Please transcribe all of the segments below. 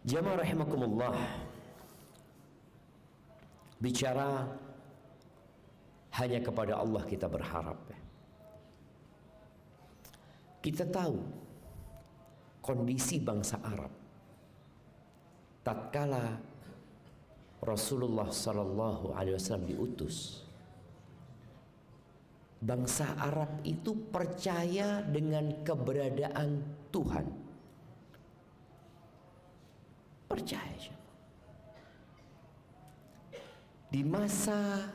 Jamaah rahimakumullah, bicara hanya kepada Allah kita berharap. Kita tahu kondisi bangsa Arab tatkala Rasulullah sallallahu alaihi wasallam diutus. Bangsa Arab itu percaya dengan keberadaan Tuhan. Percaya. Di masa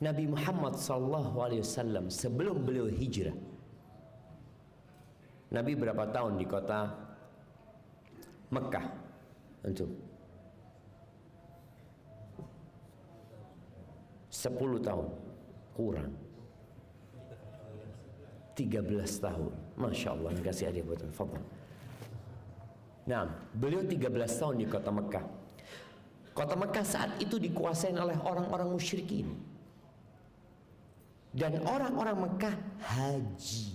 Nabi Muhammad sallallahu alaihi wasallam sebelum beliau hijrah, Nabi berapa tahun di kota Mekah? Antum 10 tahun kurang 13 tahun. Masya Allah, kasih hadiah buat Fadhal. Nah, beliau 13 tahun di kota Mekah. Kota Mekah saat itu dikuasai oleh orang-orang musyrikin. Dan orang-orang Mekah haji.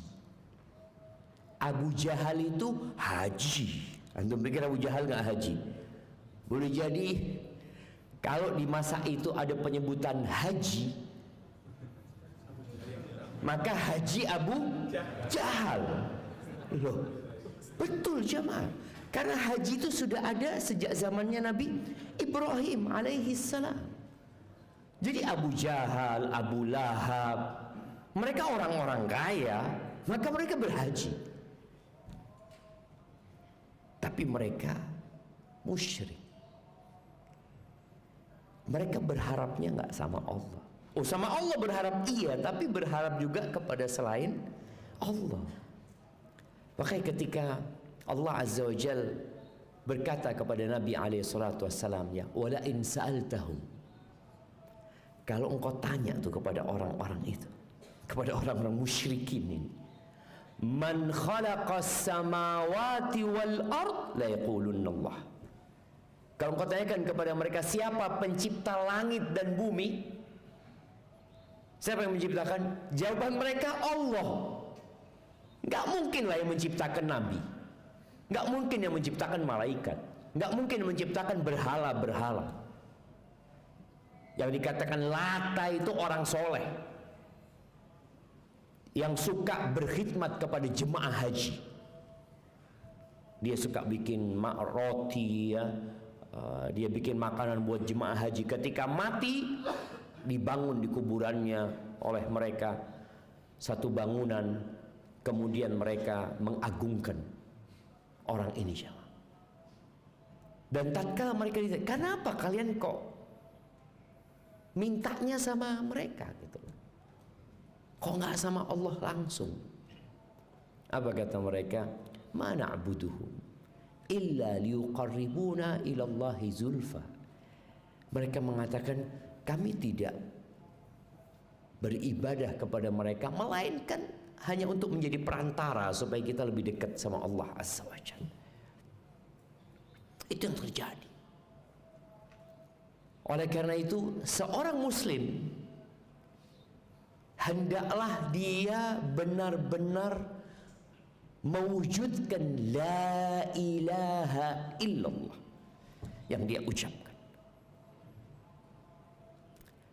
Abu Jahal itu haji. Antum pikir Abu Jahal nggak haji? Boleh jadi kalau di masa itu ada penyebutan haji, maka haji Abu Jahal. Loh, betul jamaah. Karena haji itu sudah ada sejak zamannya Nabi Ibrahim alaihi salam. Jadi Abu Jahal, Abu Lahab, mereka orang-orang kaya, maka mereka berhaji. Tapi mereka musyrik. Mereka berharapnya nggak sama Allah. Oh, sama Allah berharap iya, tapi berharap juga kepada selain Allah. Makanya ketika Allah Azza wa Jal berkata kepada Nabi SAW, ya, wala in sa'altahum, kalau engkau tanya tuh kepada orang-orang itu, kepada orang-orang musyrikin ini, man khalaqas samawati wal ard, la yaqulunna Allah. Kalau engkau tanyakan kepada mereka, siapa pencipta langit dan bumi, siapa yang menciptakan? Jawaban mereka Allah. Gak mungkin lah yang menciptakan Nabi, gak mungkin yang menciptakan malaikat, gak mungkin yang menciptakan berhala-berhala. Yang dikatakan Lata itu orang soleh yang suka berkhidmat kepada jemaah haji. Dia suka bikin roti, ya, dia bikin makanan buat jemaah haji. Ketika mati, dibangun di kuburannya oleh mereka satu bangunan. Kemudian mereka mengagungkan orang ini, jemaah. Dan tatkala mereka ditanya, kenapa kalian kok mintanya sama mereka gitu? Kok nggak sama Allah langsung? Apa kata mereka? Ma na'buduhum illa liyuqarribuna ilallahi zulfa. Mereka mengatakan, kami tidak beribadah kepada mereka melainkan hanya untuk menjadi perantara supaya kita lebih dekat sama Allah Azza wa Jalla. Itu yang terjadi. Oleh karena itu, seorang muslim hendaklah dia benar-benar mewujudkan la ilaha illallah yang dia ucapkan.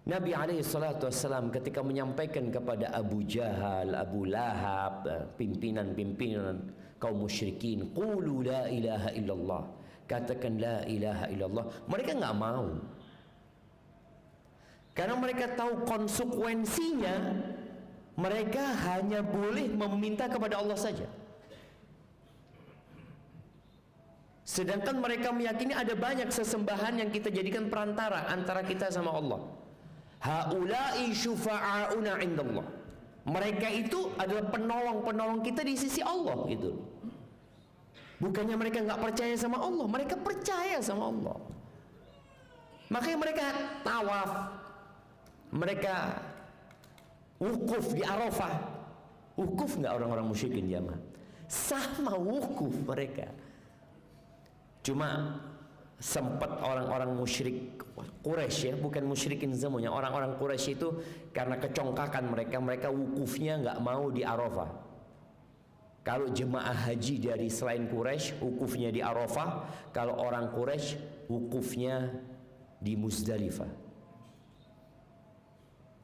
Nabi SAW ketika menyampaikan kepada Abu Jahal, Abu Lahab, pimpinan-pimpinan kaum musyrikin, qulu la ilaha illallah, katakan la ilaha illallah, mereka nggak mau. Karena mereka tahu konsekuensinya, mereka hanya boleh meminta kepada Allah saja. Sedangkan mereka meyakini ada banyak sesembahan yang kita jadikan perantara antara kita sama Allah. Haula'i syufa'auna indallah. Mereka itu adalah penolong-penolong kita di sisi Allah gitu. Bukannya mereka nggak percaya sama Allah, mereka percaya sama Allah. Makanya mereka tawaf, mereka wukuf di Arafah. Wukuf nggak orang-orang musyrikin jamaah? Sama wukuf mereka. Cuma sempat orang-orang musyrik Quraisy, ya, bukan musyrikin semuanya, orang-orang Quraisy itu karena kecongkakan mereka wukufnya nggak mau di Arafah. Kalau jemaah haji dari selain Quraisy, wukufnya di Arafah. Kalau orang Quraisy, wukufnya di Muzdalifah.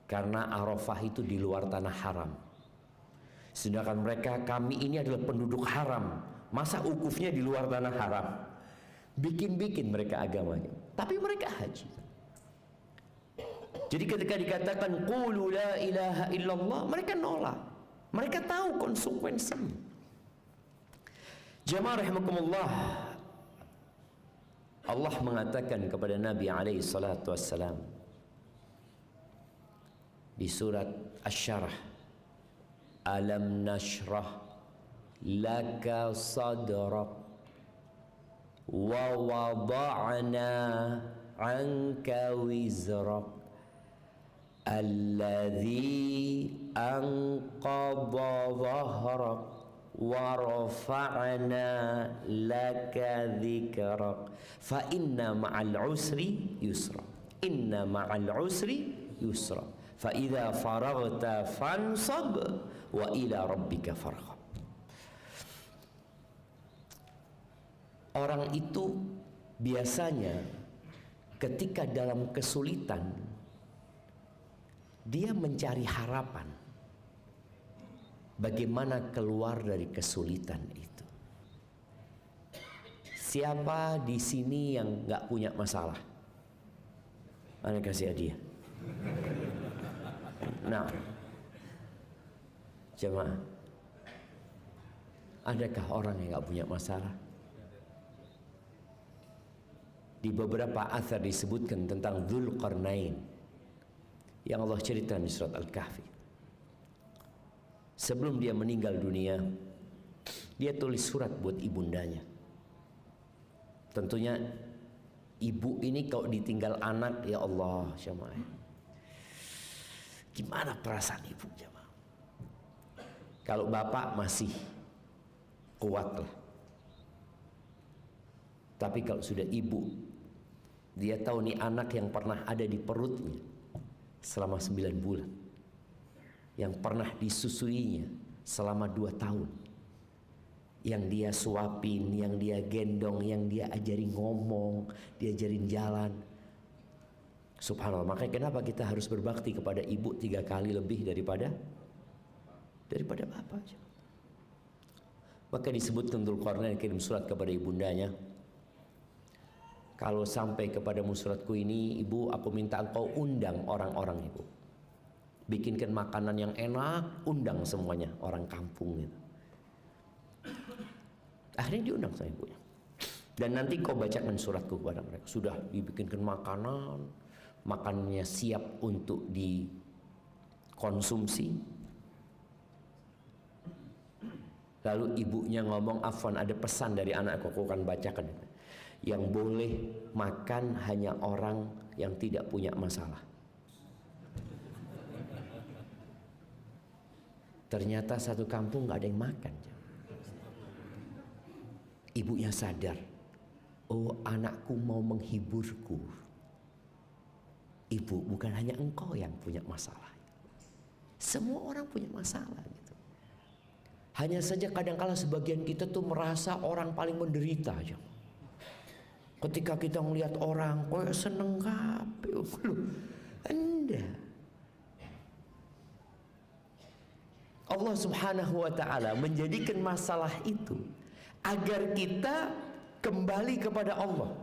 Karena Arafah itu di luar tanah haram. Sedangkan mereka, kami ini adalah penduduk haram. Masa wukufnya di luar tanah haram? Bikin-bikin mereka agamanya. Tapi mereka haji. Jadi ketika dikatakan qulu la ilaha illallah, mereka nolak. Mereka tahu konsekuensinya. Jamaah rahimakumullah, Allah mengatakan kepada Nabi alaihi salatu wassalam di surat Asy-Syarah, alam nashrah laka sadrak wa wada'na anka wizrak alladzi anqadha dhahrak wa rafa'na laka dzikrak fa inna ma'al usri yusra inna ma'al usri yusra fa idza faraghta fansab wa ila rabbika farghab. Orang itu biasanya ketika dalam kesulitan dia mencari harapan bagaimana keluar dari kesulitan itu. Siapa di sini yang nggak punya masalah? Ana kasih hadiah. Nah, jemaah, adakah orang yang nggak punya masalah? Di beberapa athar disebutkan tentang Dzulqarnain yang Allah ceritakan di surat Al-Kahfi. Sebelum dia meninggal dunia, dia tulis surat buat ibundanya. Tentunya ibu ini kalau ditinggal anak, ya Allah, jemaah, gimana perasaan ibu, jemaah? Kalau bapak masih kuat lah, tapi kalau sudah ibu, dia tahu nih anak yang pernah ada di perutnya selama 9 bulan, yang pernah disusuinya selama 2 tahun, yang dia suapin, yang dia gendong, yang dia ajari ngomong, diajarin jalan. Subhanallah. Makanya kenapa kita harus berbakti kepada ibu 3 kali lebih daripada bapak. Maka disebutkan Dzulqarnain kirim surat kepada ibundanya, kalau sampai kepadamu suratku ini, ibu, aku minta engkau undang orang-orang ibu, bikinkan makanan yang enak, undang semuanya orang kampung gitu. Akhirnya diundang sama ibunya, dan nanti kau bacakan suratku kepada mereka. Sudah dibikinkan makanan, makanannya siap untuk dikonsumsi. Lalu ibunya ngomong, afwan, ada pesan dari anakku, aku akan bacakan. Yang boleh makan hanya orang yang tidak punya masalah. Ternyata satu kampung gak ada yang makan. Ibunya sadar, oh, anakku mau menghiburku. Ibu, bukan hanya engkau yang punya masalah, semua orang punya masalah gitu. Hanya saja kadang-kala sebagian kita tuh merasa orang paling menderita aja. Ketika kita melihat orang kok seneng kabeh, Anda. Allah Subhanahu wa taala menjadikan masalah itu agar kita kembali kepada Allah.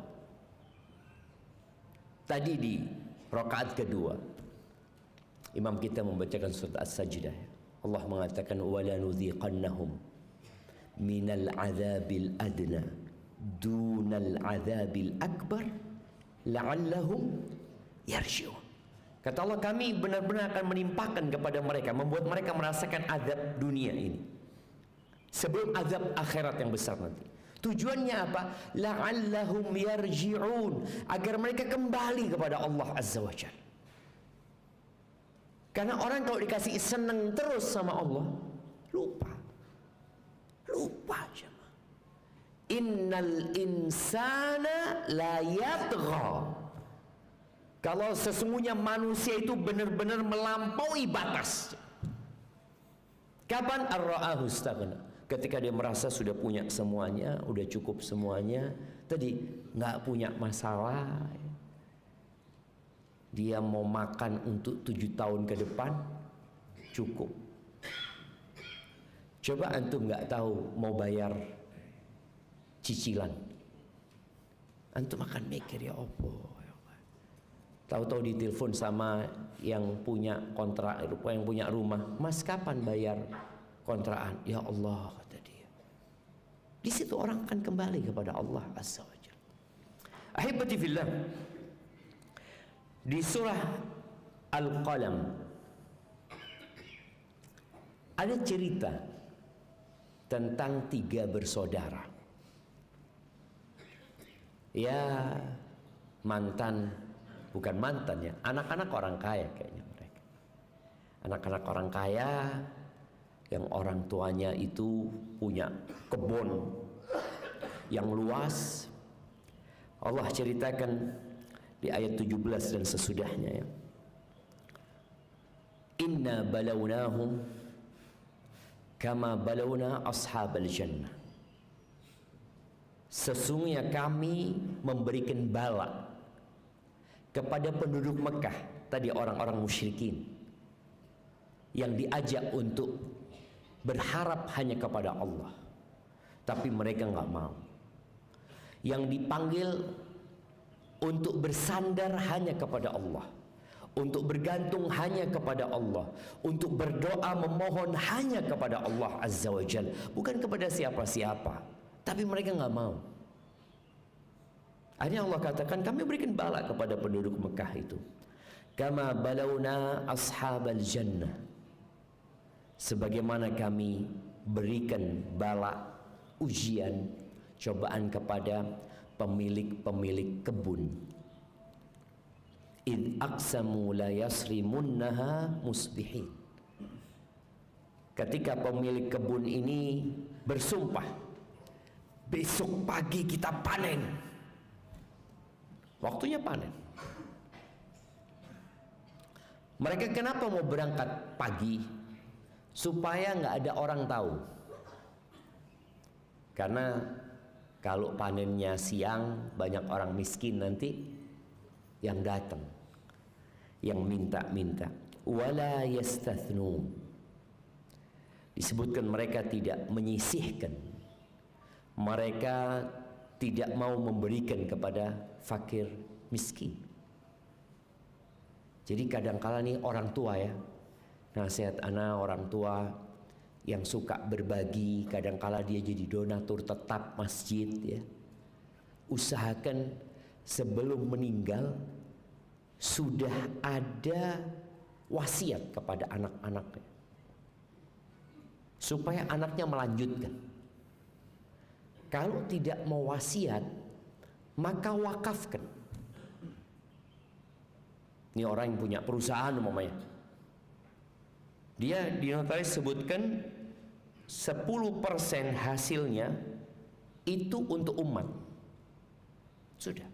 Tadi di rakaat kedua imam kita membacakan surat As-Sajdah. Allah mengatakan wala nudziqannahum minal adzabil adna dunal adzabil akbar la'allahum yarji'un. Kata Allah, kami benar-benar akan menimpakan kepada mereka, membuat mereka merasakan azab dunia ini sebelum azab akhirat yang besar nanti. Tujuannya apa? La'allahum yarji'un, agar mereka kembali kepada Allah Azza wa Jalla. Karena orang kalau dikasih seneng terus sama Allah, lupa aja. Innal insana la yatgha. Kalau sesungguhnya manusia itu benar-benar melampaui batas. Kapan ar-ra'ahu istaghna? Ketika dia merasa sudah punya semuanya, udah cukup semuanya, tadi nggak punya masalah, dia mau makan untuk 7 tahun ke depan, cukup. Coba antum nggak tahu mau bayar cicilan, antum akan mikir, ya Allah. Tahu-tahu ditelepon sama yang punya kontrak, yang punya rumah, Mas kapan bayar kontrakan? Ya Allah, kata dia. Di situ orang akan kembali kepada Allah Azza wa Jalla. Ahibati fillah, di surah Al-Qalam ada cerita tentang 3 bersaudara. Ya, bukan mantan ya, anak-anak orang kaya kayaknya mereka. Anak-anak orang kaya yang orang tuanya itu punya kebun yang luas. Allah ceritakan di ayat 17 dan sesudahnya ya. Inna balawnahum kama balawna ashabal jannah. Sesungguhnya kami memberikan bala kepada penduduk Mekah, tadi orang-orang musyrikin yang diajak untuk berharap hanya kepada Allah, tapi mereka nggak mau. Yang dipanggil untuk bersandar hanya kepada Allah, untuk bergantung hanya kepada Allah, untuk berdoa memohon hanya kepada Allah Azza wa Jalla, bukan kepada siapa-siapa, tapi mereka nggak mau. Akhirnya Allah katakan, kami berikan bala kepada penduduk Mekah itu. Kama balawna ashabal jannah. Sebagaimana kami berikan bala, ujian, cobaan kepada pemilik-pemilik kebun. Id aqsamu la yasrimunnaha musbihin. Ketika pemilik kebun ini bersumpah, besok pagi kita panen. Waktunya panen. Mereka kenapa mau berangkat pagi? Supaya nggak ada orang tahu. Karena kalau panennya siang, banyak orang miskin nanti yang datang, yang minta-minta. Wala yastathnun. Disebutkan mereka tidak menyisihkan. Mereka tidak mau memberikan kepada fakir miskin. Jadi kadangkala nih orang tua ya, nasihat anak orang tua yang suka berbagi, kadangkala dia jadi donatur tetap masjid ya. Usahakan sebelum meninggal sudah ada wasiat kepada anak-anaknya, supaya anaknya melanjutkan. Kalau tidak mau wasiat, maka wakafkan. Ini orang yang punya perusahaan umpamanya, dia di notaris sebutkan 10% hasilnya itu untuk umat. Sudah.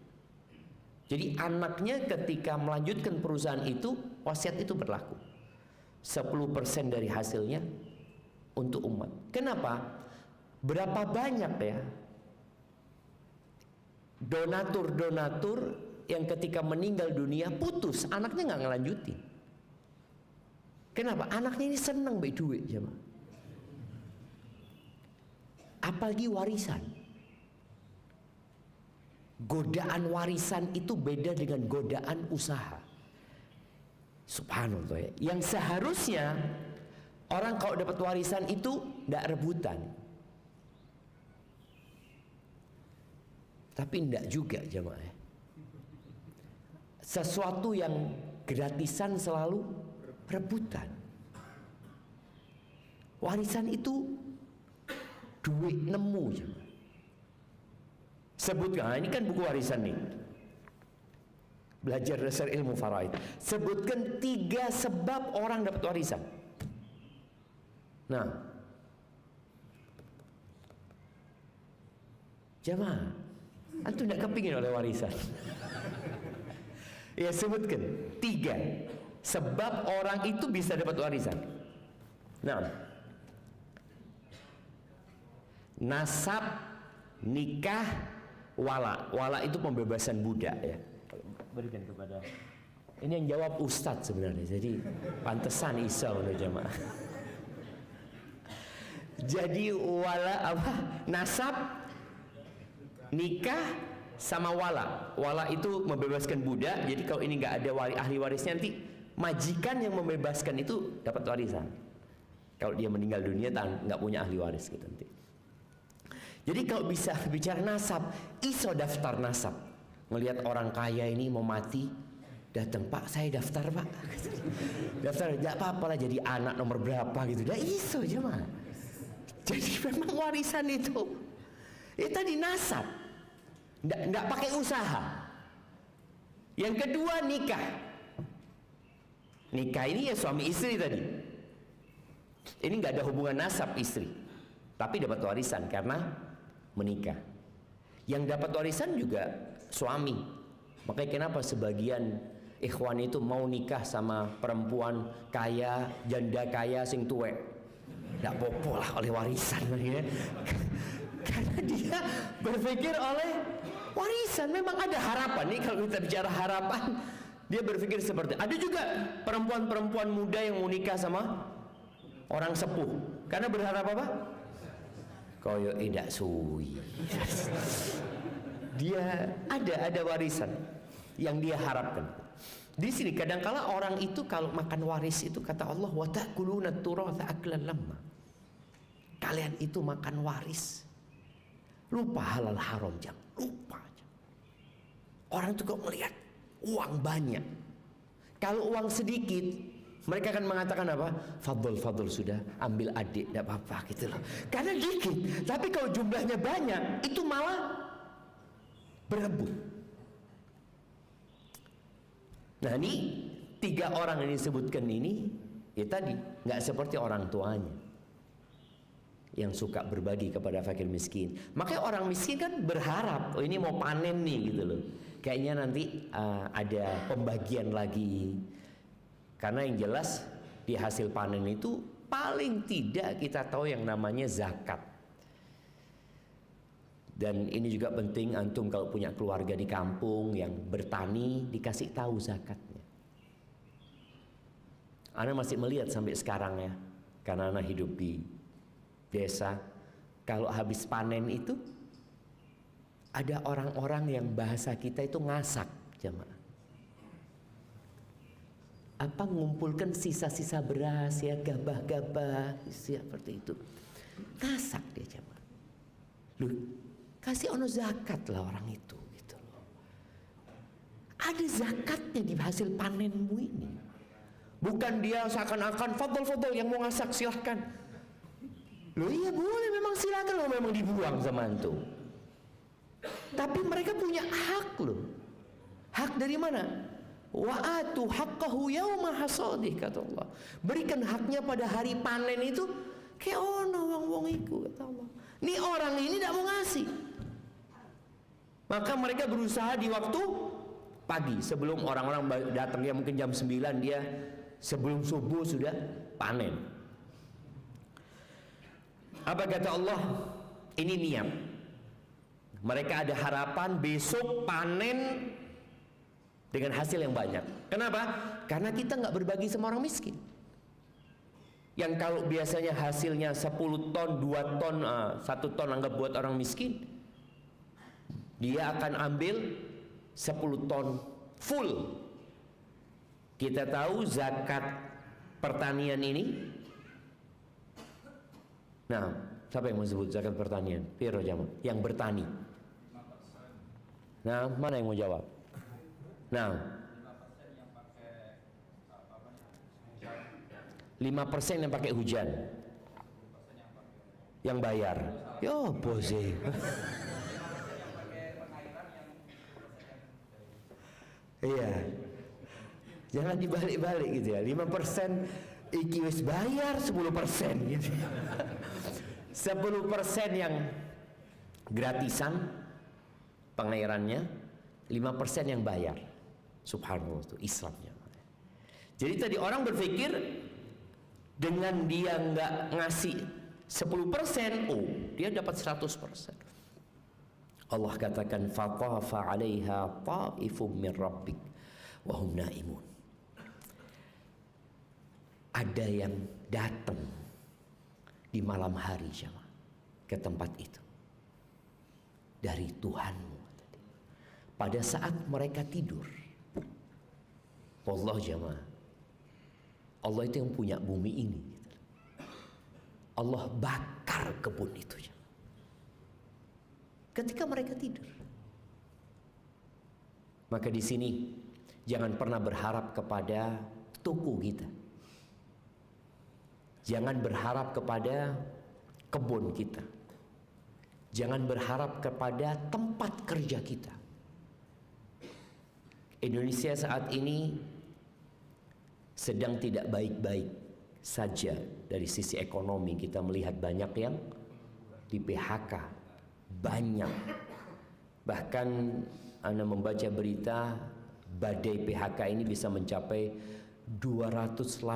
Jadi anaknya ketika melanjutkan perusahaan itu, wasiat itu berlaku. 10% dari hasilnya untuk umat. Kenapa? Berapa banyak ya donatur-donatur yang ketika meninggal dunia putus, anaknya nggak ngelanjutin. Kenapa? Anaknya ini senang baik duit, jemaah. Apalagi warisan. Godaan warisan itu beda dengan godaan usaha. Subhanallah ya. Yang seharusnya orang kalau dapat warisan itu tidak rebutan. Tapi tidak juga jemaah. Sesuatu yang gratisan selalu rebutan. Warisan itu duit nemu jemaah. Sebutkan, ini kan buku warisan nih. Belajar dasar ilmu faraid. Sebutkan 3 sebab orang dapat warisan. Nah, jemaah, antum tidak kepingin oleh warisan. Ya sebutkan 3 sebab orang itu bisa dapat warisan. Nah, nasab, nikah, wala. Wala itu pembebasan budak ya. Berikan kepada. Ini yang jawab Ustadz sebenarnya. Jadi pantesan Isa udah jamaah. Jadi wala apa? Nasab, nikah sama wala. Wala itu membebaskan budak. Jadi kalau ini nggak ada ahli warisnya, nanti majikan yang membebaskan itu dapat warisan. Kalau dia meninggal dunia nggak punya ahli waris gitu nanti. Jadi kalau bisa bicara nasab, iso daftar nasab. Ngelihat orang kaya ini mau mati, datang, Pak saya daftar Pak. Daftar, nggak apa-apa lah jadi anak nomor berapa gitu. Dah iso aja mah. Jadi memang warisan itu tadi nasab, nggak pakai usaha. Yang kedua nikah. Nikah ini ya suami istri tadi. Ini nggak ada hubungan nasab istri, tapi dapat warisan karena menikah. Yang dapat warisan juga suami. Makanya kenapa sebagian ikhwan itu mau nikah sama perempuan kaya, janda kaya sing tuwek, nggak popo lah oleh warisan ya. Karena dia berpikir oleh warisan. Memang ada harapan nih kalau kita bicara harapan. Dia berpikir seperti ada juga perempuan-perempuan muda yang mau nikah sama orang sepuh karena berharap apa? Koyo tidak suwi. Dia ada warisan yang dia harapkan. Di sini kadangkala orang itu kalau makan waris itu kata Allah wa ta'kuluna turatha aklan lamma. Kalian itu makan waris. Lupa halal haram jam, lupa aja. Orang itu kok melihat uang banyak. Kalau uang sedikit, mereka akan mengatakan apa? Fadl sudah, ambil adik, tidak apa-apa gitu loh. Karena dikit, tapi kalau jumlahnya banyak, itu malah berebut. Nah ini 3 orang yang disebutkan ini, ya tadi nggak seperti orang tuanya yang suka berbagi kepada fakir miskin. Makanya orang miskin kan berharap, oh ini mau panen nih gitu loh. Kayaknya nanti ada pembagian lagi. Karena yang jelas di hasil panen itu paling tidak kita tahu yang namanya zakat. Dan ini juga penting antum kalau punya keluarga di kampung yang bertani dikasih tahu zakatnya. Ana masih melihat sampai sekarang ya, karena ana hidup di desa, kalau habis panen itu ada orang-orang yang bahasa kita itu ngasak jemaah. Apa ngumpulkan sisa-sisa beras ya, gabah-gabah seperti itu. Ngasak dia jemaah. Loh, kasih ono zakat lah orang itu gitu loh. Ada zakatnya di hasil panenmu ini. Bukan dia seakan-akan fadl yang mau ngasak silahkan. Loh iya boleh memang silakan loh, memang dibuang sama antum. Tapi mereka punya hak loh. Hak dari mana? Wa atu haqqahu yauma hasadih kata Allah. Berikan haknya pada hari panen itu. Kayak ono wong iku kata Allah. Nih orang ini tidak mau ngasih. Maka mereka berusaha di waktu pagi sebelum orang-orang datang, ya mungkin jam 9 dia sebelum subuh sudah panen. Apa kata Allah? Ini niat. Mereka ada harapan besok panen dengan hasil yang banyak. Kenapa? Karena kita nggak berbagi sama orang miskin. Yang kalau biasanya hasilnya 10 ton, 2 ton, 1 ton anggap buat orang miskin, dia akan ambil 10 ton full. Kita tahu zakat pertanian ini. Nah, siapa yang mau sebut zakat pertanian? Piro jamaah yang bertani. Nah, mana yang mau jawab? Nah, 5% yang pakai hujan, yang bayar. Yo, bose. Iya. Jangan dibalik-balik gitu ya. 5% iki wis bayar 10% gitu. 10% yang gratisan pengairannya, 5% yang bayar. Subhanallah, itu Islamnya. Jadi tadi orang berpikir dengan dia nggak ngasih 10%, oh dia dapat 100%. Allah katakan fatafa 'alaiha ta'ifum min rabbik wa hum naimun. Ada yang datang di malam hari jemaah ke tempat itu dari Tuhanmu pada saat mereka tidur. Wallah jemaah, Allah itu yang punya bumi ini. Allah bakar kebun itu ketika mereka tidur. Maka di sini jangan pernah berharap kepada toko kita. Jangan berharap kepada kebun kita. Jangan berharap kepada tempat kerja kita. Indonesia saat ini sedang tidak baik-baik saja dari sisi ekonomi. Kita melihat banyak yang di PHK. Banyak. Bahkan Anda membaca berita badai PHK ini bisa mencapai 280.000.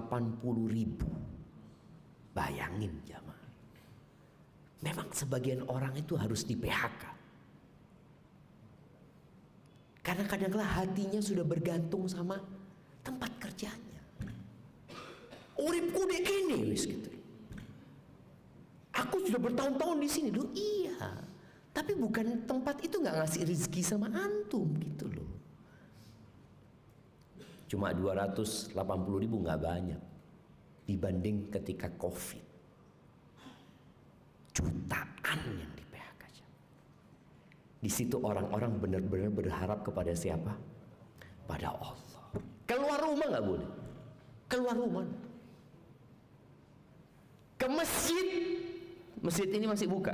Bayangin jamaah. Memang sebagian orang itu harus di PHK. Karena kadang-kadang hatinya sudah bergantung sama tempat kerjanya. Uripku di ini wis gitu. Aku sudah bertahun-tahun di sini loh. Iya. Tapi bukan tempat itu nggak ngasih rezeki sama antum gitu loh. Cuma 280.000 nggak banyak dibanding ketika COVID. Jutaan yang di PHK. Di situ orang-orang benar-benar berharap kepada siapa? Pada Allah. Keluar rumah nggak boleh. Keluar rumah. Ke masjid. Masjid ini masih buka.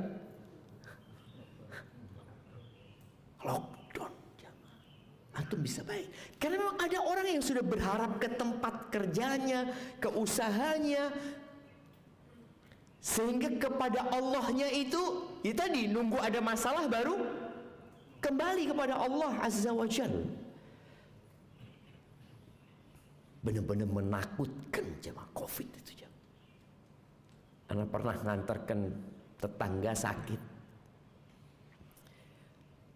Lockdown. Antum bisa baik. Karena memang ada orang yang sudah berharap ke tempat kerjanya, ke usahanya, sehingga kepada Allahnya itu ya tadi nunggu ada masalah baru kembali kepada Allah Azza wa Jalla. Benar-benar menakutkan jemaah COVID itu jemaah. Anak pernah ngantarkan tetangga sakit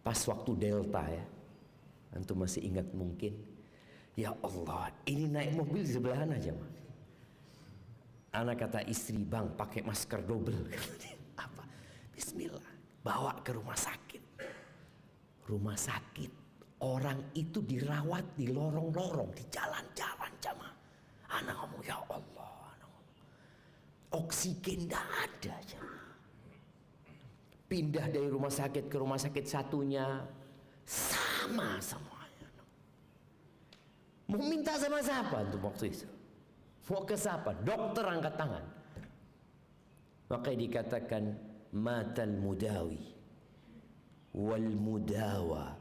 pas waktu Delta ya. Antum masih ingat mungkin? Ya Allah, ini naik mobil di sebelah sana jemaah. Anak kata istri, bang pakai masker double. Apa? Bismillah, bawa ke rumah sakit. Rumah sakit, orang itu dirawat di lorong-lorong, di jalan-jalan jamaah. Anak ngomong ya Allah, anak ngomong, oksigen tidak ada jamaah. Pindah dari rumah sakit ke rumah sakit satunya, sama semuanya. Mau minta sama siapa untuk waktu itu? Mau ke siapa? Dokter angkat tangan. Maka dikatakan matal mudawi wal mudawa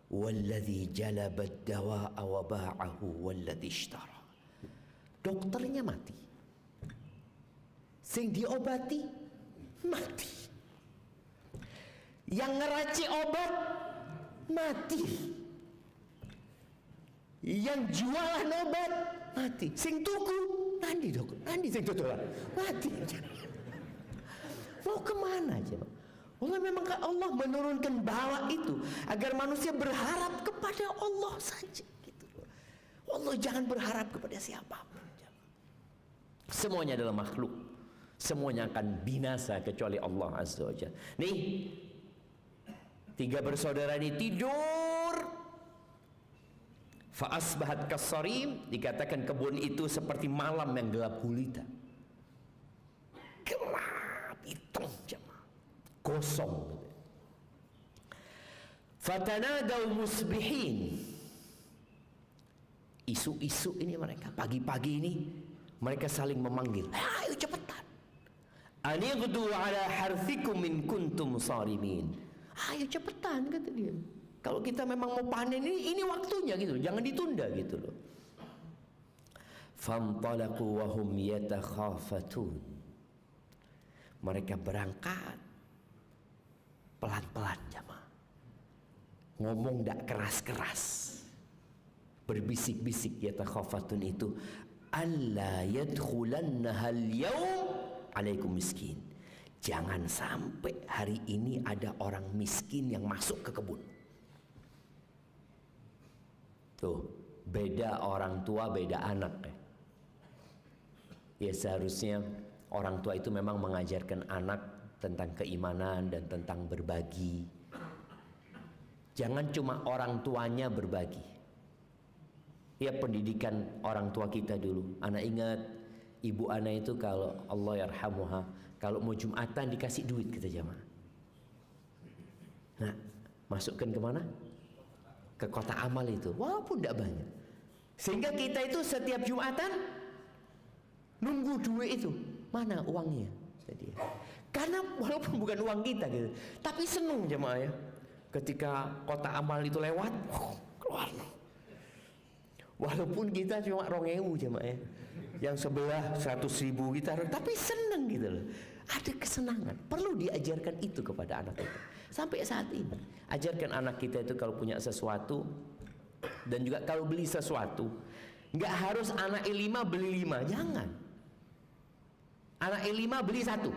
walladhi jalabad dawa'a wa ba'ahu walladhi ishtara. Dokternya mati. Sing diobati mati. Yang ngeraci obat mati. Yang jualan obat mati. Sing tuku nanti dok, nanti sing tutulan mati. Mau kemana aja? Allah memang Allah menurunkan bala itu agar manusia berharap kepada Allah saja. Gitu. Allah jangan berharap kepada siapapun. Semuanya adalah makhluk. Semuanya akan binasa kecuali Allah Azza wa Jalla. Nih, tiga bersaudara ini tidur. Fa'asbahat kasarim, dikatakan kebun itu seperti malam yang gelap gulita. Gelap, hitam jemaah. Kosong. Fatanadaw musbihin. Isu-isu ini mereka, pagi-pagi ini mereka saling memanggil. Ayo cepetan. Anighdu ala harthikum in kuntum sarimin. Ayo cepetan kata dia. Kalau kita memang mau panen ini waktunya gitu, jangan ditunda gitu loh. Fantalaqu wa hum yatakhafatun. Mereka berangkat pelan-pelan jemaah. Ngomong tidak keras-keras. Berbisik-bisik yatakhafatun itu alla yadkhulannaha al-yawm alaikum miskin. Jangan sampai hari ini ada orang miskin yang masuk ke kebun. Tuh, beda orang tua, beda anak. Ya seharusnya orang tua itu memang mengajarkan anak tentang keimanan dan tentang berbagi. Jangan cuma orang tuanya berbagi. Ya pendidikan orang tua kita dulu. Anak ingat ibu anak itu kalau Allah yarhamuha, kalau mau Jumatan dikasih duit kita jamaah. Nah, masukkan kemana? Ke kotak amal itu, walaupun tidak banyak. Sehingga kita itu setiap Jumatan nunggu duit itu, mana uangnya? Jadi, karena walaupun bukan uang kita gitu, tapi senang jemaah ya. Ketika kotak amal itu lewat, keluar. Walaupun kita cuma 2.000 jemaah ya. Yang sebelah 100.000 kita, tapi senang gitu loh. Ada kesenangan. Perlu diajarkan itu kepada anak kita. Sampai saat ini, ajarkan anak kita itu kalau punya sesuatu dan juga kalau beli sesuatu, nggak harus anak 5 beli 5, jangan. Anak 5 beli 1,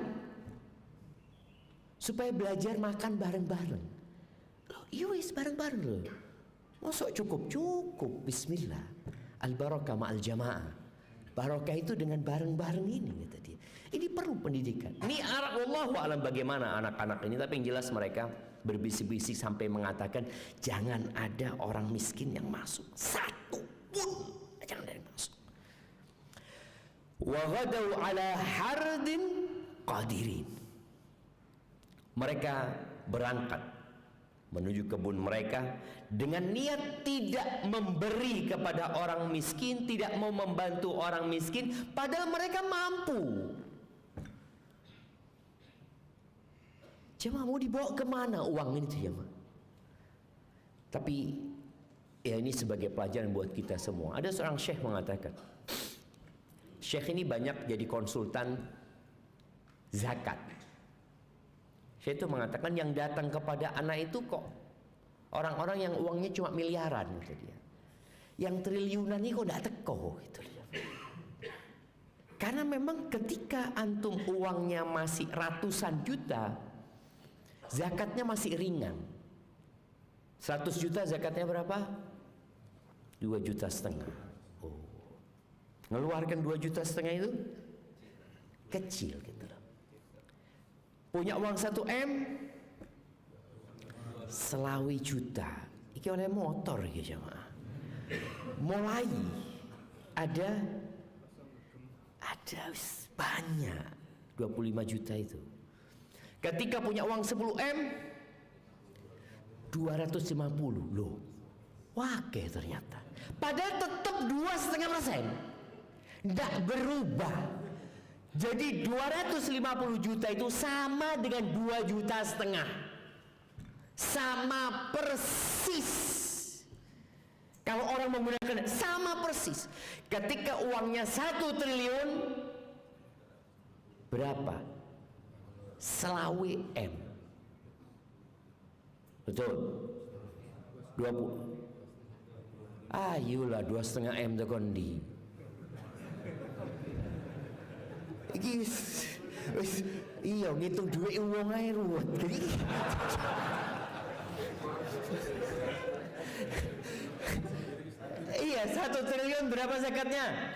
supaya belajar makan bareng-bareng. Yowis bareng-bareng loh. Masuk cukup. Bismillah. Al-barakah ma'al jamaah. Barokah itu dengan bareng-bareng ini kata dia. Ini perlu pendidikan. Ini wallahu alam bagaimana anak-anak ini, tapi yang jelas mereka berbisik-bisik sampai mengatakan jangan ada orang miskin yang masuk. Satu pun jangan ada yang masuk. Wa ghadaw ala hardin qadirin. Mereka berangkat menuju kebun mereka dengan niat tidak memberi kepada orang miskin, tidak mau membantu orang miskin, padahal mereka mampu. Jemaah mau dibawa kemana uang ini jemaah? Tapi ya ini sebagai pelajaran buat kita semua. Ada seorang syekh mengatakan, syekh ini banyak jadi konsultan zakat. Syekh itu mengatakan yang datang kepada anak itu kok orang-orang yang uangnya cuma miliaran gitu dia. Yang triliunan ini kok tidak teko gitu dia. Karena memang ketika antum uangnya masih ratusan juta, zakatnya masih ringan. 100 juta zakatnya berapa? 2,5 juta. Oh. Ngeluarkan 2,5 juta itu kecil gitu loh. Punya uang 1 M, selawi juta. Iki oleh motor ya jemaah. Mulai ada banyak 25 juta itu. Ketika punya uang 10 M, 250 loh. Wakeh ternyata. Padahal tetap 2,5%. Tidak berubah. Jadi 250 juta itu sama dengan 2,5 juta. Sama persis. Kalau orang menggunakan sama persis. Ketika uangnya 1 triliun, berapa? Selawi M. Betul? 20. Ayolah 2,5 M tekondi. Iya ngitung duit uang ae ruwet. Iya 1 triliun berapa zakatnya?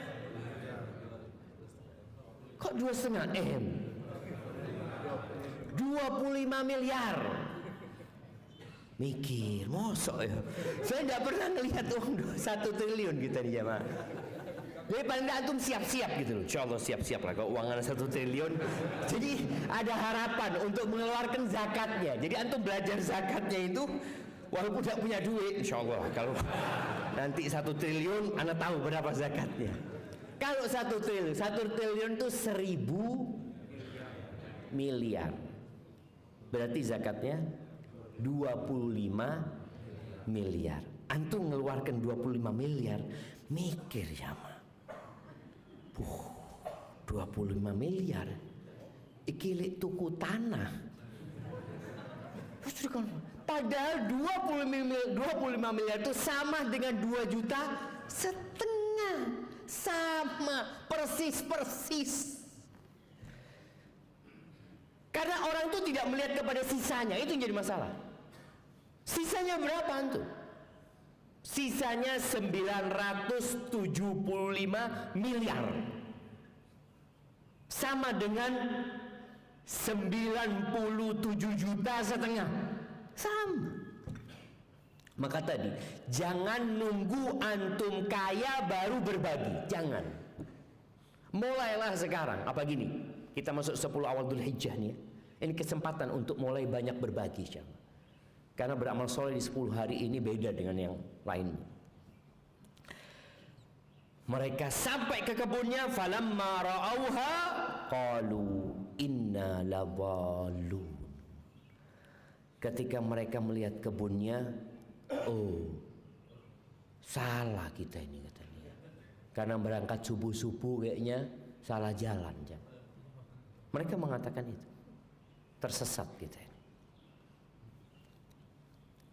Kok 2,5 M? 25 miliar. Mikir, mosok ya. Saya tidak pernah melihat uang 1 triliun kita nih jamaah. Jadi paling tidak antum siap-siap gitu loh. Insyaallah siap-siap lah kalau uangnya 1 triliun. Jadi ada harapan untuk mengeluarkan zakatnya. Jadi antum belajar zakatnya itu walaupun tidak punya duit, insyaallah kalau nanti 1 triliun anda tahu berapa zakatnya. Kalau 1 triliun itu 1.000 miliar. Berarti zakatnya 25 miliar. Antum mengeluarkan 25 miliar, mikir ya mah. 25 miliar iki tuku tanah. Padahal 25 miliar itu sama dengan 2,5 juta. Sama persis. Kan Karena orang itu tidak melihat kepada sisanya, itu yang jadi masalah. Sisanya berapa antum? Sisanya 975 miliar. Sama dengan 97,5 juta. Sama. Maka tadi, jangan nunggu antum kaya baru berbagi. Jangan. Mulailah sekarang. Apa gini? Kita masuk 10 awal Dzulhijjah nih ya. Ini kesempatan untuk mulai banyak berbagi, jamaah. Karena beramal soleh di 10 hari ini beda dengan yang lainnya. Mereka sampai ke kebunnya, falamma ra'auha qalu inna ladallun. Ketika mereka melihat kebunnya, oh, salah kita ini katanya. Karena berangkat subuh-subuh kayaknya salah jalan. Mereka mengatakan itu. Tersesat kita ini.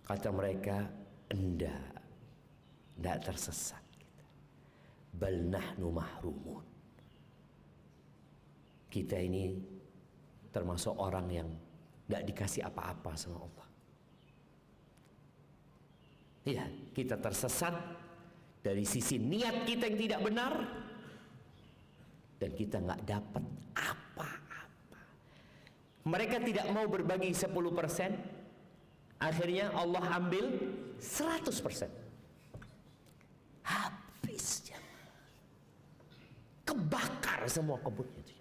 Kata mereka, enggak tersesat kita. Bal nahnu mahrumun. Kita ini termasuk orang yang enggak dikasih apa-apa sama Allah. Iya, kita tersesat dari sisi niat kita yang tidak benar, dan kita enggak dapat apa-apa. Mereka tidak mau berbagi 10%. Akhirnya Allah ambil 100%. Habis. Kebakar semua kebunnya.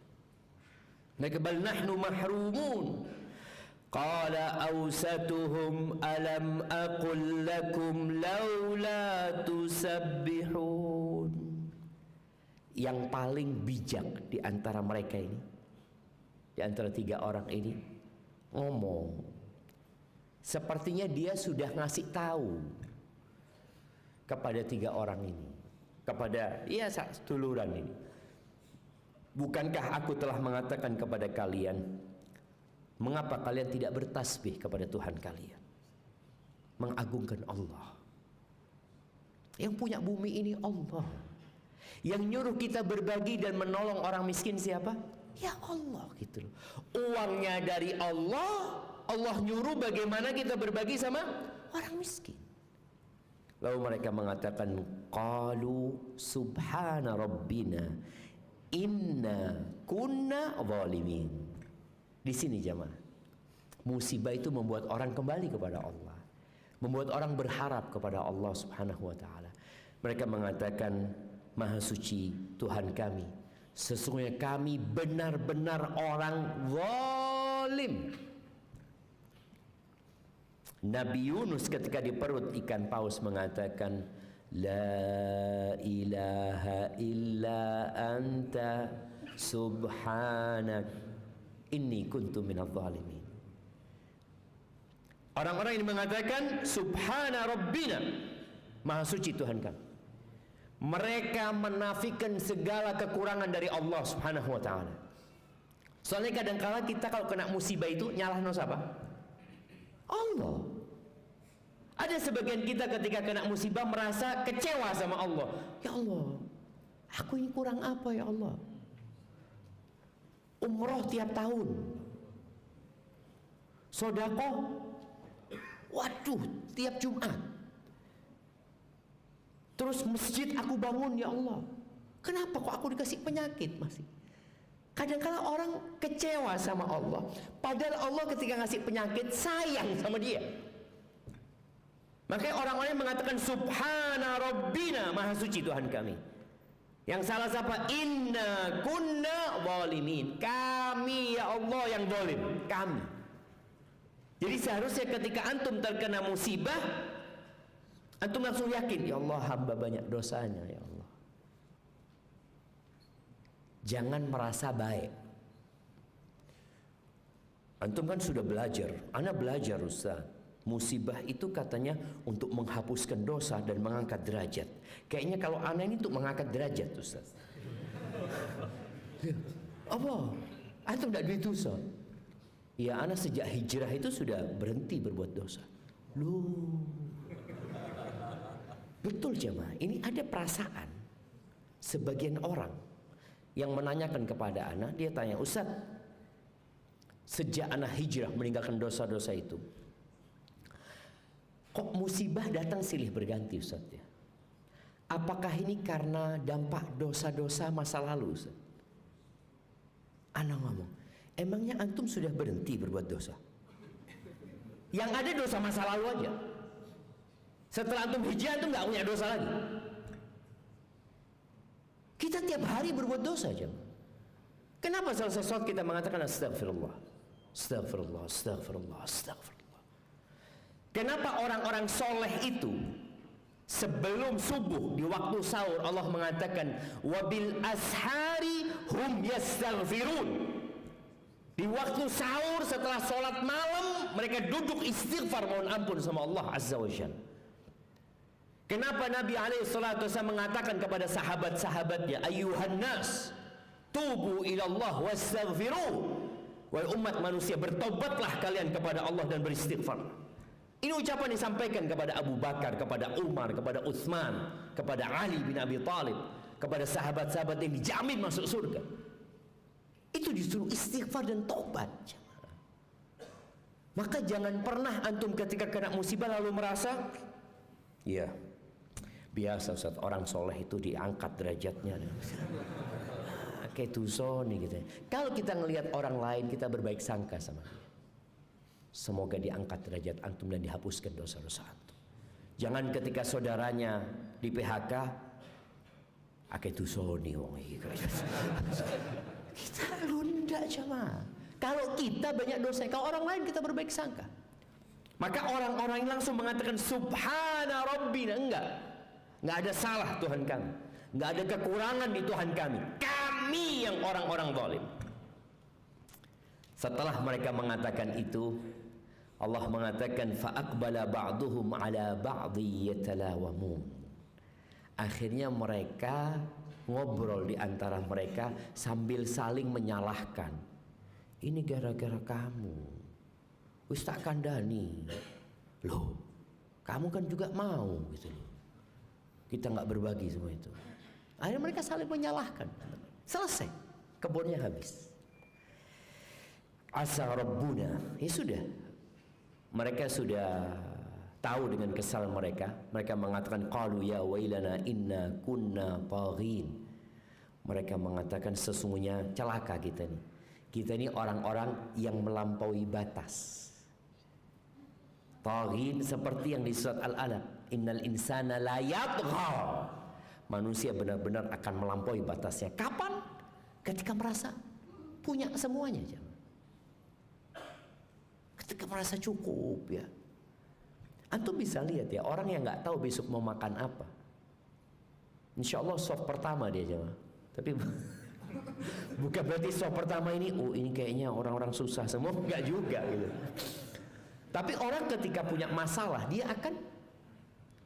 Mereka bal nahnu mahrumun. Qala awsatuhum alam aqul lakum laula tusabbihun. Yang paling bijak di antara mereka ini, di antara 3 orang ini, ngomong. Sepertinya dia sudah ngasih tahu kepada 3 orang ini, kepada seduluran ini. Bukankah aku telah mengatakan kepada kalian, mengapa kalian tidak bertasbih kepada Tuhan kalian, mengagungkan Allah? Yang punya bumi ini Allah. Yang nyuruh kita berbagi dan menolong orang miskin siapa? Ya Allah gitu loh. Uangnya dari Allah. Allah nyuruh bagaimana kita berbagi sama orang miskin. Lalu mereka mengatakan, qalu subhana rabbina inna kunna zalimin. Di sini jamaah, musibah itu membuat orang kembali kepada Allah, membuat orang berharap kepada Allah Subhanahu wa taala. Mereka mengatakan, Maha suci Tuhan kami, sesungguhnya kami benar-benar orang zalim. Nabi Yunus ketika di perut ikan paus mengatakan, la ilaha illa anta subhanak inni kuntu minadh dhalimin. Orang-orang ini mengatakan subhana rabbina, maha suci Tuhan kami. Mereka menafikan segala kekurangan dari Allah Subhanahu wa taala. Soalnya kadang-kala kita kalau kena musibah itu nyalahno siapa? Allah. Ada sebagian kita ketika kena musibah merasa kecewa sama Allah. Ya Allah, aku ini kurang apa ya Allah? Umroh tiap tahun, sedekah, waduh, tiap Jumat. Terus masjid aku bangun ya Allah. Kenapa kok aku dikasih penyakit masih? Kadang-kala orang kecewa sama Allah, padahal Allah ketika ngasih penyakit sayang sama dia. Makanya orang-orang yang mengatakan subhana rabbina, maha suci Tuhan kami. Yang salah siapa? Inna kunna zalimin. Kami ya Allah yang zalim, kami. Jadi seharusnya ketika antum terkena musibah, antum langsung yakin, ya Allah hamba banyak dosanya ya Allah. Jangan merasa baik. Antum kan sudah belajar, ana belajar Ustaz. Musibah itu katanya untuk menghapuskan dosa dan mengangkat derajat. Kayaknya kalau ana ini untuk mengangkat derajat Ustaz. Apa? Antum tidak duit dosa? Ya ana sejak hijrah itu sudah berhenti berbuat dosa. Loh. Betul jemaah, ini ada perasaan sebagian orang yang menanyakan kepada ana, dia tanya, Ustaz, sejak anak hijrah meninggalkan dosa-dosa itu. Kok musibah datang silih berganti Ustaz ya? Apakah ini karena dampak dosa-dosa masa lalu Ustaz? Ana ngomong, emangnya antum sudah berhenti berbuat dosa? Yang ada dosa masa lalu aja. Setelah antum hijrah, antum gak punya dosa lagi. Kita tiap hari berbuat dosa aja. Kenapa selesai sholat kita mengatakan astagfirullah, astagfirullah, astagfirullah, astagfirullah? Kenapa orang-orang soleh itu sebelum subuh di waktu sahur Allah mengatakan wabil ashari hum yastaghfirun? Di waktu sahur setelah sholat malam mereka duduk istighfar mohon ampun sama Allah Azza wa Jalla. Kenapa Nabi SAW mengatakan kepada sahabat-sahabatnya, ayuhan nas tubu ilallah wastaghfiruh, wahai umat manusia bertobatlah kalian kepada Allah dan beristighfar. Ini ucapan disampaikan kepada Abu Bakar, kepada Umar, kepada Utsman, kepada Ali bin Abi Thalib, kepada sahabat-sahabat yang dijamin masuk surga. Itu disuruh istighfar dan tobat. Maka jangan pernah antum ketika kena musibah lalu merasa, ya biasa Ustaz, orang soleh itu diangkat derajatnya. Kayak tusoni gitu. Kalau kita ngelihat orang lain, kita berbaik sangka sama dia. Semoga diangkat derajat antum dan dihapuskan dosa-dosa antum. Jangan ketika saudaranya di PHK, kayak tusoni wong iki. Kita lunda jamaah. Kalau kita banyak dosa, kalau orang lain kita berbaik sangka. Maka orang-orang yang langsung mengatakan subhana rabbina, enggak ada salah Tuhan kami, enggak ada kekurangan di Tuhan kami. Kami yang orang-orang zalim. Setelah mereka mengatakan itu, Allah mengatakan fa'aqbala ba'duhum ala ba'dhi yatalawamun. Akhirnya mereka ngobrol di antara mereka sambil saling menyalahkan. Ini gara-gara kamu. Wis tak kandani. Loh, kamu kan juga mau gitu loh. Kita nggak berbagi semua itu. Akhirnya mereka saling menyalahkan. Selesai, kebunnya habis. Asa Rabbuna, ya sudah. Mereka sudah tahu dengan kesal mereka. Mereka mengatakan qalu ya wailana inna kunna taghin. Mereka mengatakan sesungguhnya celaka kita nih. Kita ini orang-orang yang melampaui batas. Taghin seperti yang di surat Al-Alaq, innal insana la yatgha. Manusia benar-benar akan melampaui batasnya. Kapan? Ketika merasa punya semuanya aja. Ketika merasa cukup ya. Antum bisa lihat ya, orang yang nggak tahu besok mau makan apa. Insya Allah soft pertama dia jemaah. Tapi bukan berarti soft pertama ini, oh ini kayaknya orang-orang susah semua, nggak juga gitu. Tapi orang ketika punya masalah dia akan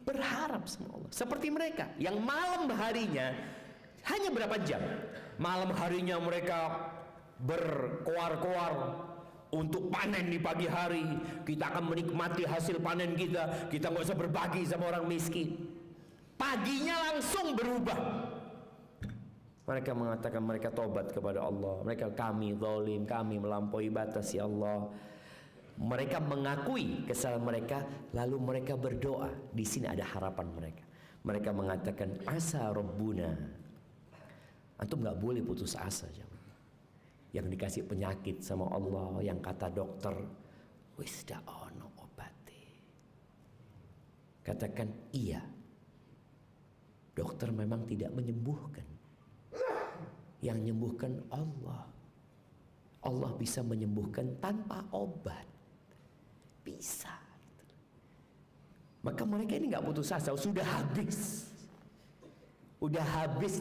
berharap sama Allah. Seperti mereka yang malam harinya hanya berapa jam? Malam harinya mereka berkoar-koar untuk panen di pagi hari. Kita akan menikmati hasil panen kita. Kita nggak usah berbagi sama orang miskin. Paginya langsung berubah. Mereka mengatakan mereka tobat kepada Allah. Mereka kami zalim, kami melampaui batas ya Allah. Mereka mengakui kesalahan mereka, lalu mereka berdoa. Di sini ada harapan mereka. Mereka mengatakan asa Rabbuna. Antum nggak boleh putus asa jemaah. Yang dikasih penyakit sama Allah, yang kata dokter wis dak ono obate. Katakan iya, dokter memang tidak menyembuhkan. Yang menyembuhkan Allah. Allah bisa menyembuhkan tanpa obat, bisa. Maka mereka ini nggak putus asa, sudah habis,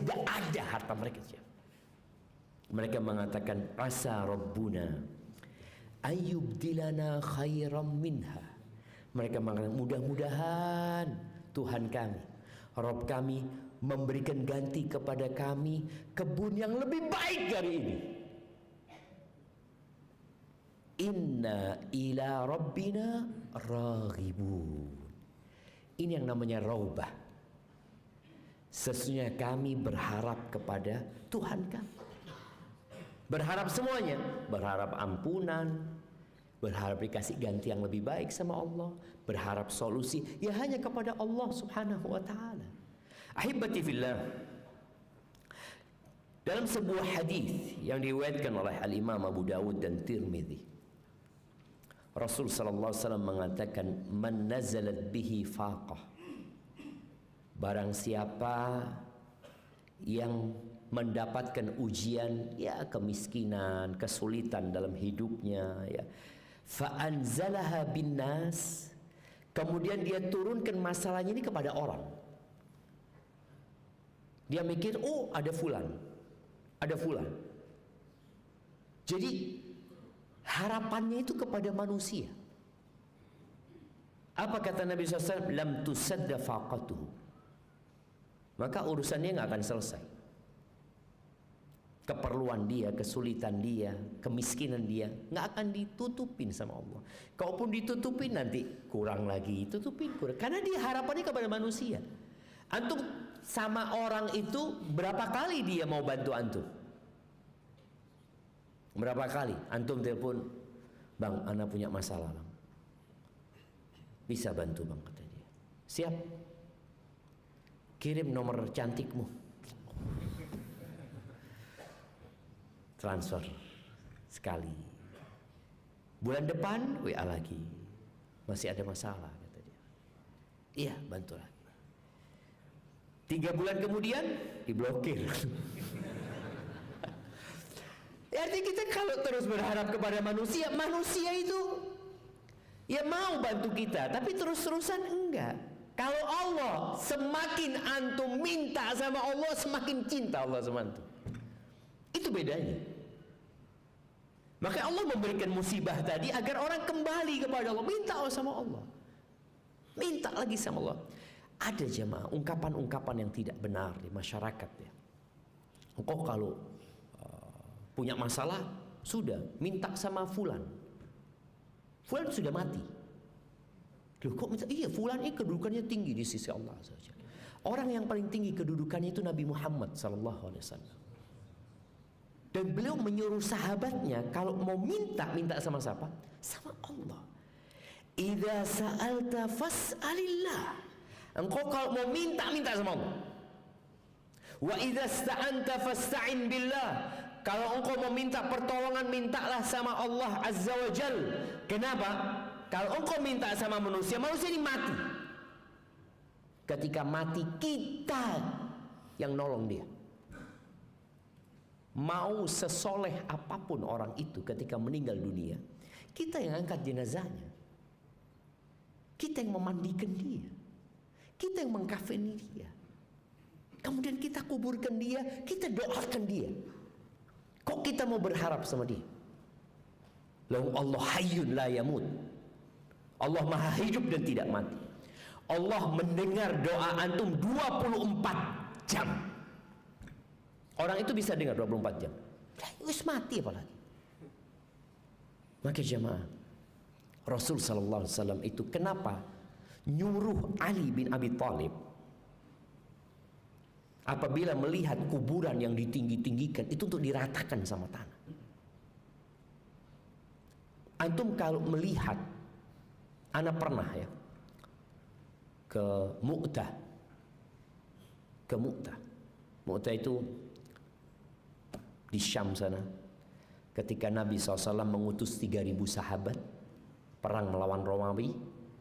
tidak ada harta mereka. Mereka mengatakan asa Rabbuna ayyubdilana khairam minha. Mereka mengatakan mudah-mudahan Tuhan kami, Rabb kami memberikan ganti kepada kami kebun yang lebih baik dari ini. Inna ila rabbina raghibun. Ini yang namanya raubah. Sesungguhnya kami berharap kepada Tuhan kami. Berharap semuanya, berharap ampunan, berharap dikasih ganti yang lebih baik sama Allah, berharap solusi ya hanya kepada Allah Subhanahu wa taala. Ahibati fillah, dalam sebuah hadis yang diriwayatkan oleh Al-Imam Abu Dawud dan Tirmidzi, Rasul sallallahu alaihi wasallam mengatakan, "Man nazalat bihi faqah." Barang siapa yang mendapatkan ujian, ya kemiskinan, kesulitan dalam hidupnya, ya, fa anzalaha bin nas, kemudian dia turunkan masalahnya ini kepada orang. Dia mikir, oh ada fulan, ada fulan. Jadi harapannya itu kepada manusia. Apa kata Nabi SAW? Lam tusadda faqatuhu. Maka urusannya nggak akan selesai. Keperluan dia, kesulitan dia, kemiskinan dia nggak akan ditutupin sama Allah. Kalaupun ditutupin nanti kurang lagi, tutupin kurang. Karena dia harapannya kepada manusia. Antum sama orang itu berapa kali dia mau bantu antum? Berapa kali antum telepon, "Bang, ana punya masalah, Bang. Bisa bantu, Bang?" kata dia. "Siap. Kirim nomor cantikmu." Transfer sekali. Bulan depan WA lagi. Masih ada masalah kata dia. Iya, bantu lagi. 3 bulan kemudian diblokir. Artinya kita kalau terus berharap kepada manusia, manusia itu ya mau bantu kita, tapi terus-terusan enggak. Kalau Allah, semakin antum minta sama Allah, semakin cinta Allah sama antum. Itu bedanya. Maka Allah memberikan musibah tadi agar orang kembali kepada Allah, minta sama Allah, minta lagi sama Allah. Ada jemaah ungkapan-ungkapan yang tidak benar di masyarakat ya. Engkau kalau punya masalah sudah minta sama fulan. Fulan sudah mati. Loh, kok minta? Iya, fulan ini kedudukannya tinggi di sisi Allah saja. Orang yang paling tinggi kedudukannya itu Nabi Muhammad sallallahu alaihi wasallam. Dan beliau menyuruh sahabatnya kalau mau minta sama siapa? Sama Allah. Idza sa'alta fas'alillah. Engkau kalau mau minta sama Allah. Wa idza sta'anta fasta'in billah. Kalau engkau mau minta pertolongan, mintalah sama Allah Azza wa Jal. Kenapa? Kalau engkau minta sama manusia, manusia ini mati. Ketika mati, kita yang nolong dia. Mau sesoleh apapun orang itu ketika meninggal dunia, kita yang angkat jenazahnya, kita yang memandikan dia, kita yang mengkafeni dia, kemudian kita kuburkan dia, kita doakan dia. Kok kita mau berharap sama dia? Lahu Allah hayyun la yamut. Allah maha hidup dan tidak mati. Allah mendengar doa antum 24 jam. Orang itu bisa dengar 24 jam. Wis mati apalagi. Maka jemaah, Rasul sallallahu alaihi wasallam itu kenapa nyuruh Ali bin Abi Thalib apabila melihat kuburan yang ditinggi-tinggikan itu untuk diratakan sama tanah. Antum kalau melihat, ana pernah ya ke Mu'tah. Ke Mu'tah. Mu'tah itu di Syam sana, ketika Nabi SAW mengutus 3.000 sahabat perang melawan Romawi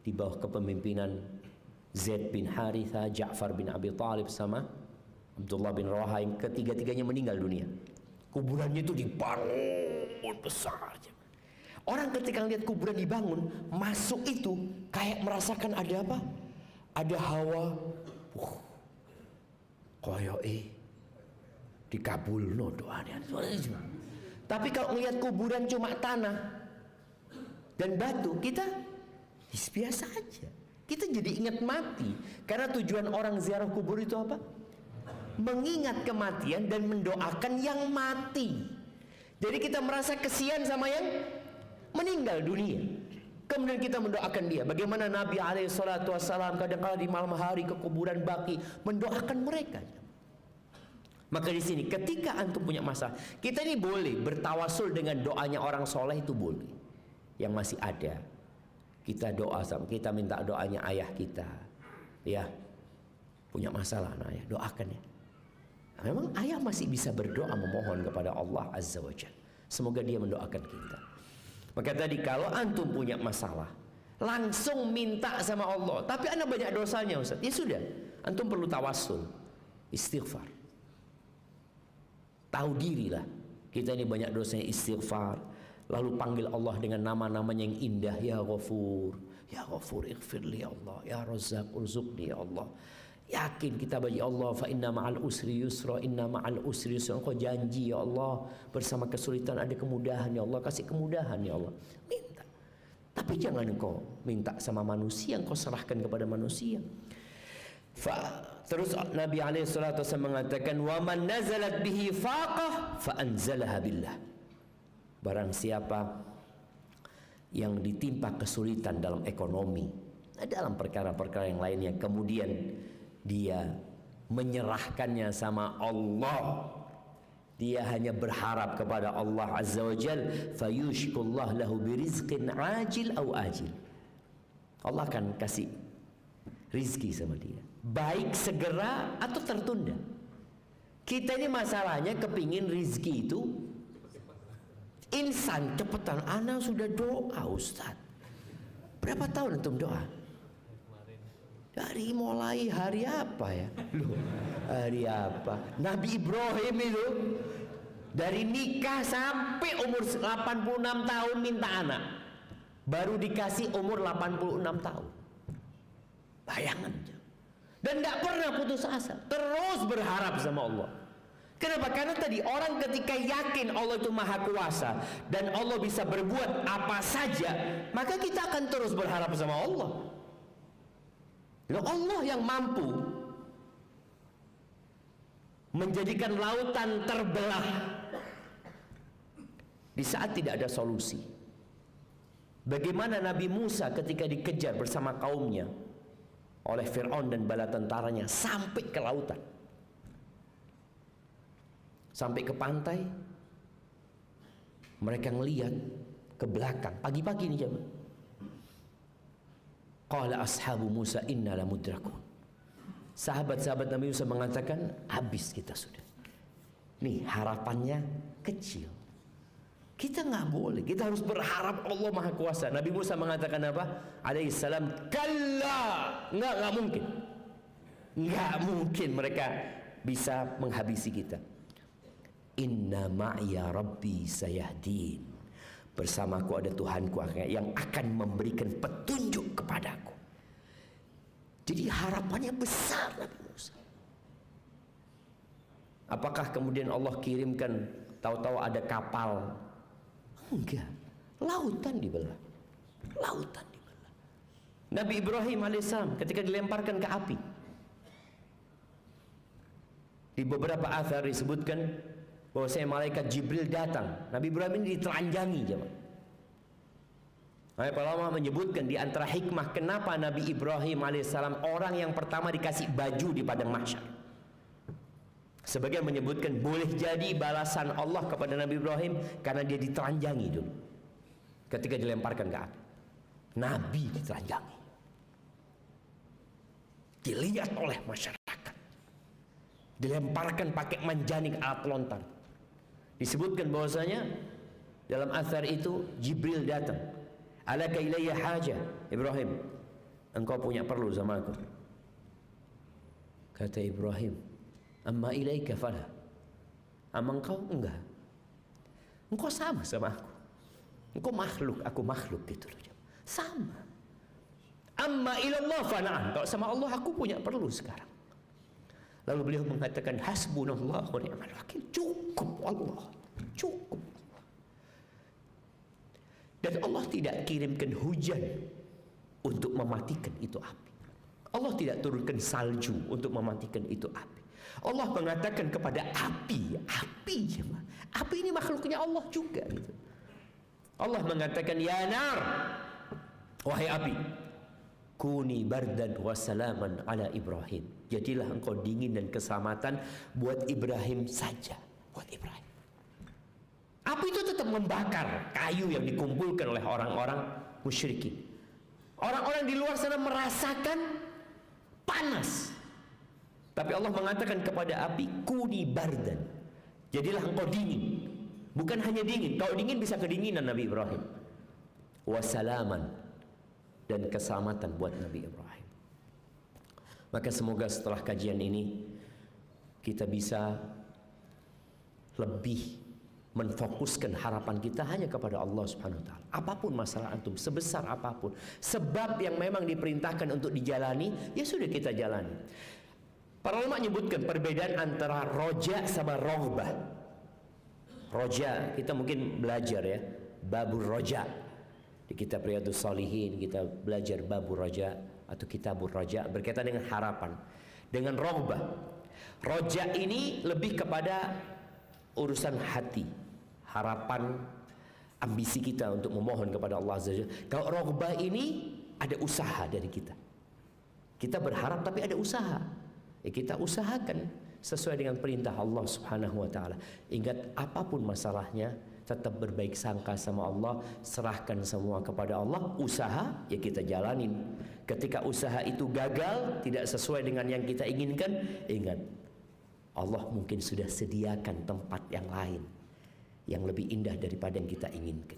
di bawah kepemimpinan Zaid bin Haritha, Ja'far bin Abi Thalib sama Abdullah bin Rawaha, yang ketiga-tiganya meninggal dunia. Kuburannya itu dibangun besar. Orang ketika lihat kuburan dibangun, masuk itu kayak merasakan ada apa? Ada hawa. Koyo dikabul no doanya. Tapi kalau melihat kuburan cuma tanah dan batu, kita biasa aja. Kita jadi ingat mati. Karena tujuan orang ziarah kubur itu apa? Mengingat kematian dan mendoakan yang mati. Jadi kita merasa kesian sama yang meninggal dunia. Kemudian kita mendoakan dia. Bagaimana Nabi SAW kadang-kadang di malam hari ke kuburan Baqi mendoakan mereka. Maka di sini ketika antum punya masalah, kita ini boleh bertawasul dengan doanya orang soleh, itu boleh. Yang masih ada, kita doa sama, kita minta doanya ayah kita, ya punya masalah, nah ya doakan ya. Nah, memang ayah masih bisa berdoa memohon kepada Allah Azza wa Jalla. Semoga dia mendoakan kita. Maka tadi kalau antum punya masalah, langsung minta sama Allah. Tapi anda banyak dosanya Ustaz. Ya sudah, antum perlu tawasul, istighfar. Tahu dirilah, kita ini banyak dosanya, istighfar. Lalu panggil Allah dengan nama-namanya yang indah. Ya Ghafur, Ya Ghafur ighfirli ya Allah, Ya Razzaq urzuqni ya Allah. Yakin kita bagi Allah, fa inna ma'al usri yusra, inna ma'al usri yusra. Engkau janji ya Allah, bersama kesulitan ada kemudahan ya Allah, kasih kemudahan ya Allah. Minta. Tapi jangan engkau minta sama manusia, engkau serahkan kepada manusia. Terus Nabi SAW mengatakan, wa man nazalat bihi faqah fa anzalaha billah. Barang siapa yang ditimpa kesulitan dalam ekonomi, dalam perkara-perkara yang lainnya, kemudian dia menyerahkannya sama Allah, dia hanya berharap kepada Allah Azza wa Jal, fayushkullah lahu birizqin ajil au ajil. Allah akan kasih rizki sama dia, baik segera atau tertunda. Kita ini masalahnya kepingin rizki itu insan, cepetan. Ana sudah doa Ustaz. Berapa tahun antum doa? Dari mulai hari apa ya? Loh, hari apa? Nabi Ibrahim itu dari nikah sampai umur 86 tahun minta anak. Baru dikasih umur 86 tahun. Bayangan. Dan tidak pernah putus asa. Terus berharap sama Allah. Kenapa? Karena tadi orang ketika yakin Allah itu maha kuasa dan Allah bisa berbuat apa saja, maka kita akan terus berharap sama Allah. Loh, Allah yang mampu menjadikan lautan terbelah di saat tidak ada solusi. Bagaimana Nabi Musa ketika dikejar bersama kaumnya oleh Fir'aun dan bala tentaranya sampai ke lautan, sampai ke pantai, mereka ngelihat ke belakang pagi-pagi ini jemaah. Qala ashabu Musa inna lamudrakun. Sahabat-sahabat Nabi Musa mengatakan, habis kita sudah. Nih harapannya kecil. Kita nggak boleh, kita harus berharap Allah maha kuasa. Nabi Musa mengatakan apa? Alaihissalam, kalla, nggak mungkin. Nggak mungkin mereka bisa menghabisi kita. Inna ma'ya rabbi sayahdin. Bersamaku ada Tuhanku yang akan memberikan petunjuk kepadaku. Jadi harapannya besar Nabi Musa. Apakah kemudian Allah kirimkan tahu-tahu ada kapal? Enggak. Lautan dibelah. Lautan dibelah. Nabi Ibrahim alaihissalam ketika dilemparkan ke api, di beberapa athar disebutkan bahwasanya malaikat Jibril datang. Nabi Ibrahim ini ditelanjangi jemaah. Para ulama menyebutkan di antara hikmah kenapa Nabi Ibrahim alaihissalam orang yang pertama dikasih baju di padang mahsyar. Sebagian menyebutkan boleh jadi balasan Allah kepada Nabi Ibrahim karena dia ditelanjangi dulu ketika dilemparkan ke api. Nabi ditelanjangi, dilihat oleh masyarakat, dilemparkan pakai manjanik alat lontar. Disebutkan bahwasanya dalam athar itu Jibril datang. Alaka ilayya haja Ibrahim, engkau punya perlu sama aku. Kata Ibrahim, amma ilaika fala. Amma engkau enggak. Engkau sama aku. Engkau makhluk, aku makhluk gitu loh. Sama. Amma ilallah fala. Kalau sama Allah aku punya perlu sekarang. Lalu beliau mengatakan hasbunallah wa ni'mal wakil. Cukup Allah, cukup. Dan Allah tidak kirimkan hujan untuk mematikan itu api. Allah tidak turunkan salju untuk mematikan itu api. Allah mengatakan kepada api, api ini makhluknya Allah juga gitu. Allah mengatakan ya nar, wahai api, Kuni bardan wa salaman ala Ibrahim. Jadilah engkau dingin dan keselamatan buat Ibrahim saja, buat Ibrahim. Api itu tetap membakar kayu yang dikumpulkan oleh orang-orang musyrikin. Orang-orang di luar sana merasakan panas. Tapi Allah mengatakan kepada api, kuni bardan. Jadilah engkau dingin. Bukan hanya dingin, kalau dingin bisa kedinginan Nabi Ibrahim. Wasalaman, dan keselamatan buat Nabi Ibrahim. Maka semoga setelah kajian ini kita bisa lebih menfokuskan harapan kita hanya kepada Allah Subhanahu wa taala. Apapun masalah antum, sebesar apapun, sebab yang memang diperintahkan untuk dijalani, ya sudah kita jalani. Para ulama menyebutkan perbedaan antara roja sama roghbah. Roja, kita mungkin belajar ya, babur roja. Di kitab Riyadhus Shalihin kita belajar babur roja atau kitabur roja berkaitan dengan harapan. Dengan roghbah. Roja ini lebih kepada urusan hati, harapan, ambisi kita untuk memohon kepada Allah Azza wa Jalla. Kalau roghbah ini ada usaha dari kita. Kita berharap tapi ada usaha. Ya, kita usahakan sesuai dengan perintah Allah Subhanahu wa taala. Ingat, apapun masalahnya tetap berbaik sangka sama Allah, serahkan semua kepada Allah. Usaha ya kita jalanin. Ketika usaha itu gagal, tidak sesuai dengan yang kita inginkan, ingat, Allah mungkin sudah sediakan tempat yang lain yang lebih indah daripada yang kita inginkan.